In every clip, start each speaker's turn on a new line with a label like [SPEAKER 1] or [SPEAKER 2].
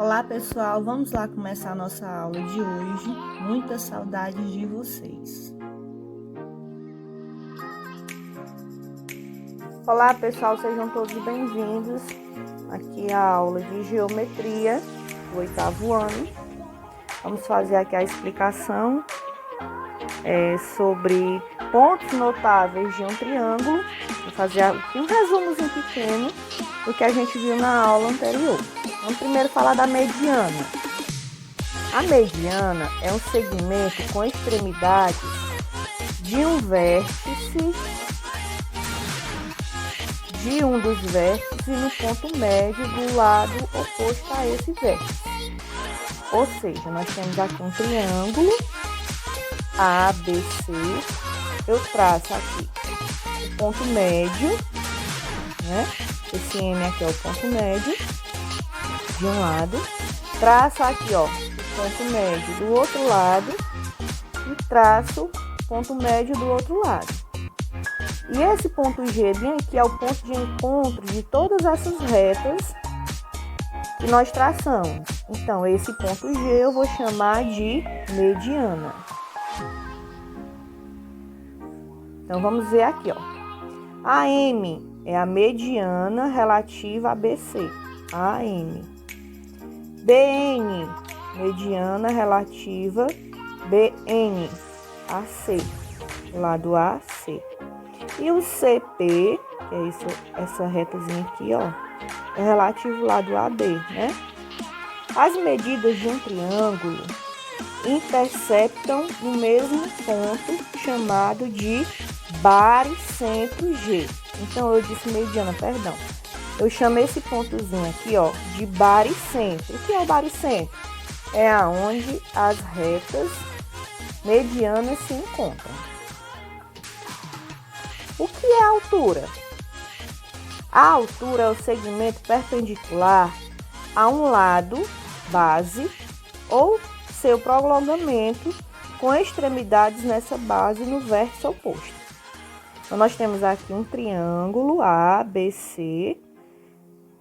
[SPEAKER 1] Olá pessoal, vamos lá começar a nossa aula de hoje. Muitas saudades de vocês. Olá pessoal, sejam todos bem-vindos aqui à aula de geometria do 8º ano. Vamos fazer aqui a explicação sobre pontos notáveis de um triângulo. Vou fazer aqui um resumozinho pequeno do que a gente viu na aula anterior. Vamos primeiro falar da mediana. A mediana é um segmento com extremidades de um vértice, de um dos vértices no ponto médio do lado oposto a esse vértice. Ou seja, nós temos aqui um triângulo ABC. Eu traço aqui o ponto médio, né? Esse M aqui é o ponto médio de um lado, traço aqui, ó, o ponto médio do outro lado e traço o ponto médio do outro lado. E esse ponto G bem aqui é o ponto de encontro de todas essas retas que nós traçamos. Então, esse ponto G eu vou chamar de mediana. Então, vamos ver aqui, ó. A M é a mediana relativa a BC. AM. BN, mediana relativa BN, AC, lado AC. E o CP, que é isso, essa retazinha aqui, ó, é relativo lado AB, né? As medidas de um triângulo interceptam no mesmo ponto chamado de baricentro G. Então, eu disse mediana, perdão. Eu chamo esse pontozinho aqui, ó, de baricentro. O que é o baricentro? É aonde as retas medianas se encontram. O que é a altura? A altura é o segmento perpendicular a um lado, base, ou seu prolongamento com extremidades nessa base no vértice oposto. Então, nós temos aqui um triângulo ABC,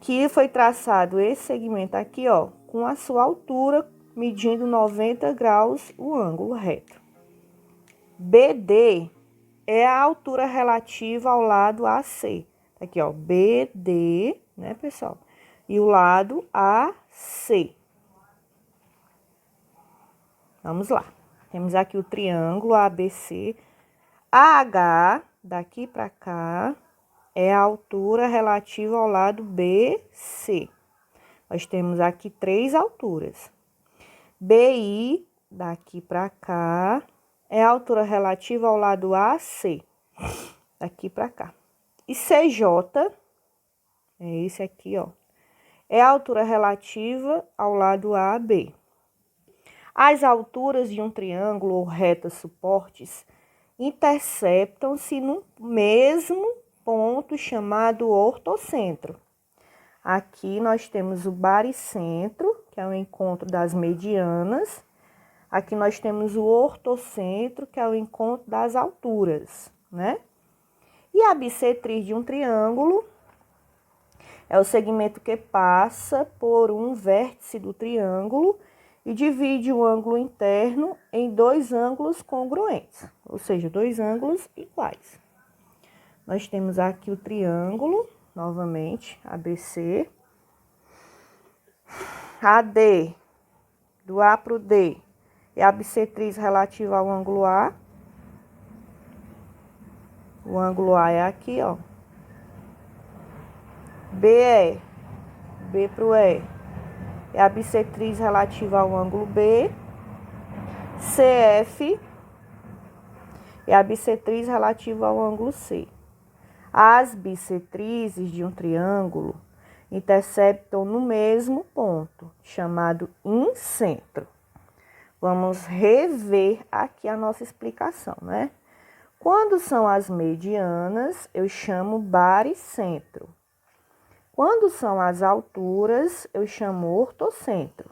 [SPEAKER 1] que foi traçado esse segmento aqui, ó, com a sua altura medindo 90 graus o ângulo reto. BD é a altura relativa ao lado AC. Aqui, ó, BD, né, pessoal? E o lado AC. Vamos lá. Temos aqui o triângulo ABC. AH, daqui para cá, é a altura relativa ao lado BC. Nós temos aqui 3 alturas. BI, daqui para cá, é a altura relativa ao lado AC, daqui para cá. E CJ, é esse aqui, ó, é a altura relativa ao lado AB. As alturas de um triângulo ou retas suportes interceptam-se no mesmo ponto chamado ortocentro. Aqui nós temos o baricentro, que é o encontro das medianas. Aqui nós temos o ortocentro, que é o encontro das alturas, né? E a bissetriz de um triângulo é o segmento que passa por um vértice do triângulo e divide o ângulo interno em 2 ângulos congruentes, ou seja, 2 ângulos iguais. Nós temos aqui o triângulo, novamente, ABC. AD, do A para o D, é a bissetriz relativa ao ângulo A. O ângulo A é aqui, ó. BE, B para o E, é a bissetriz relativa ao ângulo B. CF é a bissetriz relativa ao ângulo C. As bissetrizes de um triângulo interceptam no mesmo ponto, chamado incentro. Vamos rever aqui a nossa explicação, né? Quando são as medianas, eu chamo baricentro. Quando são as alturas, eu chamo ortocentro.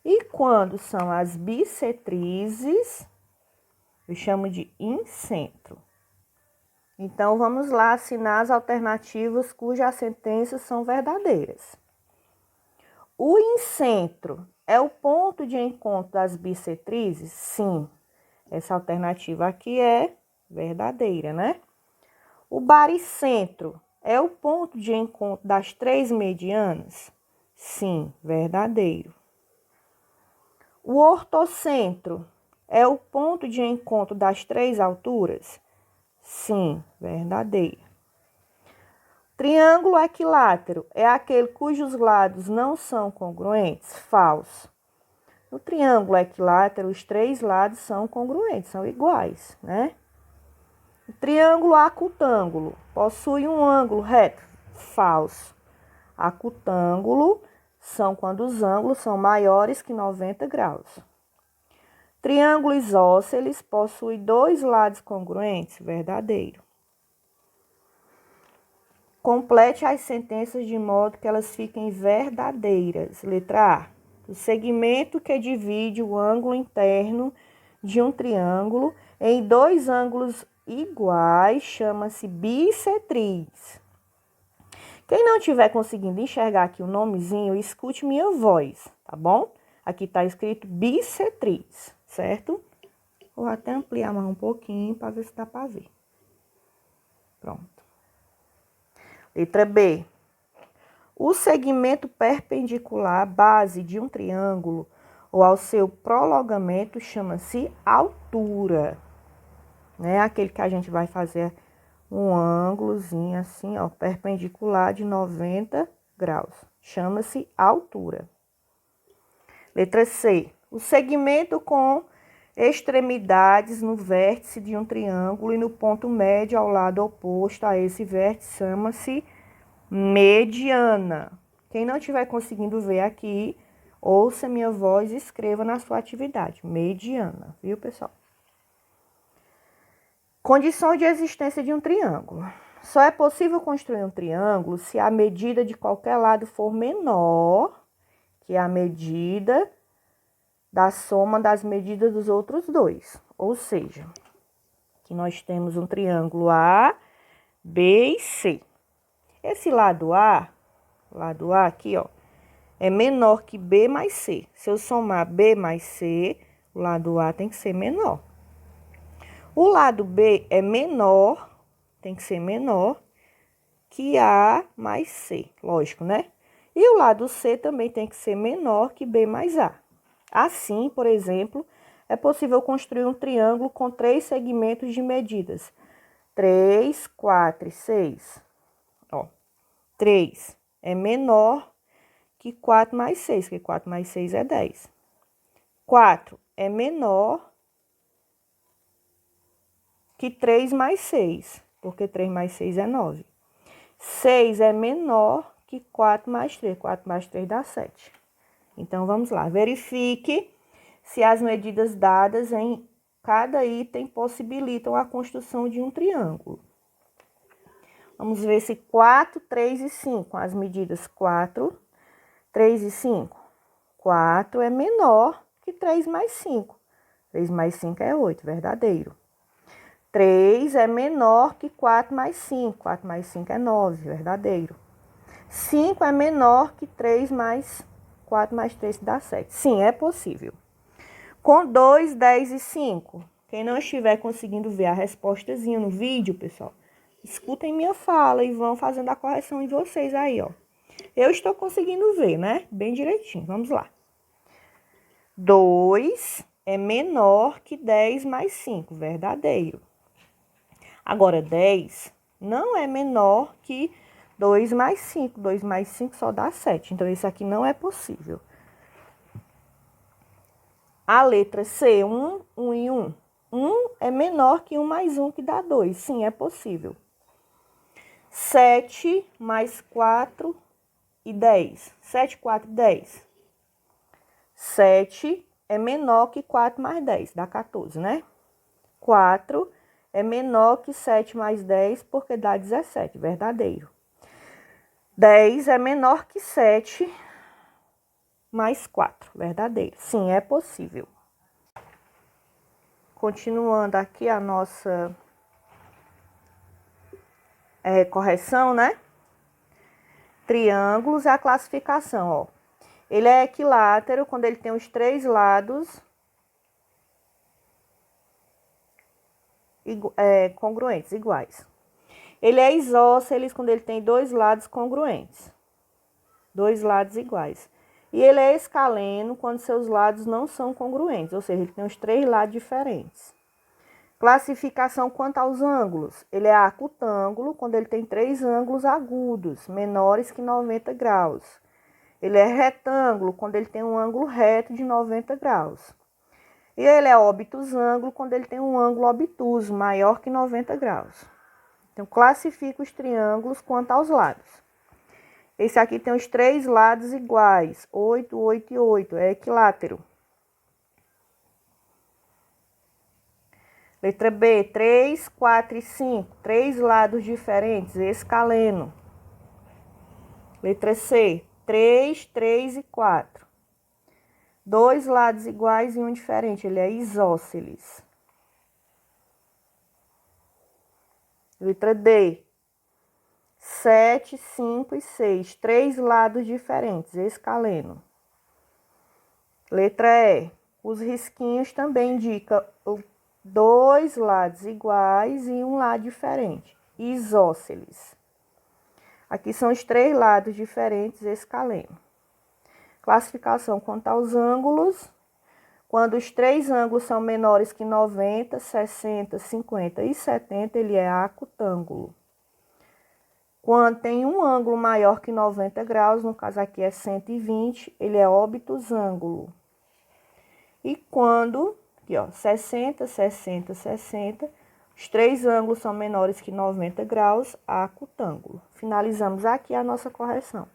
[SPEAKER 1] E quando são as bissetrizes, eu chamo de incentro. Então, vamos lá assinar as alternativas cujas sentenças são verdadeiras. O incentro é o ponto de encontro das bissetrizes? Sim. Essa alternativa aqui é verdadeira, né? O baricentro é o ponto de encontro das três medianas? Sim, verdadeiro. O ortocentro é o ponto de encontro das três alturas? Sim, verdadeiro. Triângulo equilátero é aquele cujos lados não são congruentes? Falso. No triângulo equilátero, os três lados são congruentes, são iguais, né? O triângulo acutângulo possui um ângulo reto? Falso. Acutângulo são quando os ângulos são maiores que 90 graus. Triângulo isósceles possui dois lados congruentes? Verdadeiro. Complete as sentenças de modo que elas fiquem verdadeiras. Letra A. O segmento que divide o ângulo interno de um triângulo em dois ângulos iguais chama-se bissetriz. Quem não estiver conseguindo enxergar aqui o nomezinho, escute minha voz, tá bom? Aqui está escrito bissetriz, certo? Vou até ampliar mais um pouquinho para ver se dá para ver. Pronto. Letra B. O segmento perpendicular à base de um triângulo ou ao seu prolongamento chama-se altura. Né? Aquele que a gente vai fazer um ângulozinho assim, ó, perpendicular de 90 graus. Chama-se altura. Letra C. O segmento com extremidades no vértice de um triângulo e no ponto médio ao lado oposto a esse vértice chama-se mediana. Quem não estiver conseguindo ver aqui, ouça minha voz e escreva na sua atividade. Mediana, viu, pessoal? Condições de existência de um triângulo. Só é possível construir um triângulo se a medida de qualquer lado for menor que a medida da soma das medidas dos outros dois. Ou seja, que nós temos um triângulo A, B e C. Esse lado A aqui, ó, é menor que B mais C. Se eu somar B mais C, o lado A tem que ser menor. O lado B é menor, tem que ser menor que A mais C, lógico, né? E o lado C também tem que ser menor que B mais A. Assim, por exemplo, é possível construir um triângulo com três segmentos de medidas 3, 4 e 6. Ó, 3 é menor que 4 mais 6, porque 4 mais 6 é 10. 4 é menor que 3 mais 6, porque 3 mais 6 é 9. 6 é menor que 4 mais 3, 4 mais 3 dá 7. Então, vamos lá, verifique se as medidas dadas em cada item possibilitam a construção de um triângulo. Vamos ver se 4, 3 e 5, as medidas 4, 3 e 5. 4 é menor que 3 mais 5. 3 mais 5 é 8, verdadeiro. 3 é menor que 4 mais 5. 4 mais 5 é 9, verdadeiro. 5 é menor que 3 mais 4 mais 3, que dá 7. Sim, é possível. Com 2, 10 e 5. Quem não estiver conseguindo ver a respostazinha no vídeo, pessoal, escutem minha fala e vão fazendo a correção em vocês aí, ó. Eu estou conseguindo ver, né? Bem direitinho. Vamos lá. 2 é menor que 10 mais 5, verdadeiro. Agora, 10 não é menor que 2 mais 5. 2 mais 5 só dá 7. Então, isso aqui não é possível. A letra C, 1, 1 e 1. 1 é menor que 1 mais 1, que dá 2. Sim, é possível. 7 mais 4 e 10. 7, 4 e 10. 7 é menor que 4 mais 10, dá 14, né? 4 é menor que 7 mais 10, porque dá 17, verdadeiro. 10 é menor que 7 mais 4, verdadeiro. Sim, é possível. Continuando aqui a nossa correção, né? Triângulos e a classificação, ó. Ele é equilátero quando ele tem os três lados congruentes, iguais. Ele é isósceles quando ele tem dois lados congruentes, dois lados iguais. E ele é escaleno quando seus lados não são congruentes, ou seja, ele tem os três lados diferentes. Classificação quanto aos ângulos. Ele é acutângulo quando ele tem três ângulos agudos, menores que 90 graus. Ele é retângulo quando ele tem um ângulo reto de 90 graus. E ele é obtusângulo quando ele tem um ângulo obtuso, maior que 90 graus. Então, classifica os triângulos quanto aos lados. Esse aqui tem os três lados iguais, 8, 8 e 8, é equilátero. Letra B, 3, 4 e 5, três lados diferentes, escaleno. Letra C, 3, 3 e 4. Dois lados iguais e um diferente, ele é isósceles. Letra D, 7, 5 e 6, três lados diferentes, escaleno. Letra E, os risquinhos também indicam dois lados iguais e um lado diferente, isósceles. Aqui são os três lados diferentes, escaleno. Classificação quanto aos ângulos. Quando os três ângulos são menores que 90, 60, 50 e 70, ele é acutângulo. Quando tem um ângulo maior que 90 graus, no caso aqui é 120, ele é obtusângulo. E quando, aqui ó, 60, 60, 60, os três ângulos são menores que 90 graus, acutângulo. Finalizamos aqui a nossa correção.